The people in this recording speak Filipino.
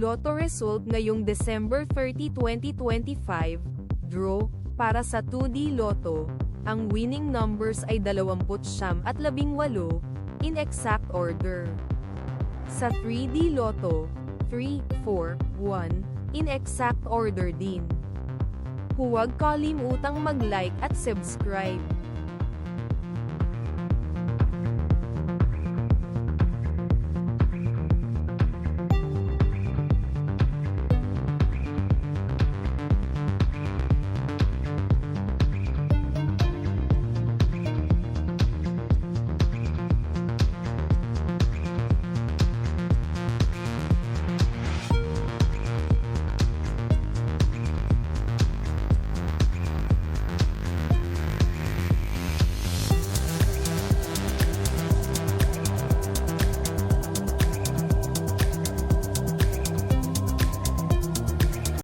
Lotto result ngayong December 30, 2025, draw, para sa 2D Lotto, ang winning numbers ay 29 at 18, in exact order. Sa 3D Lotto, 3, 4, 1, in exact order din. Huwag kalimutang mag-like at subscribe.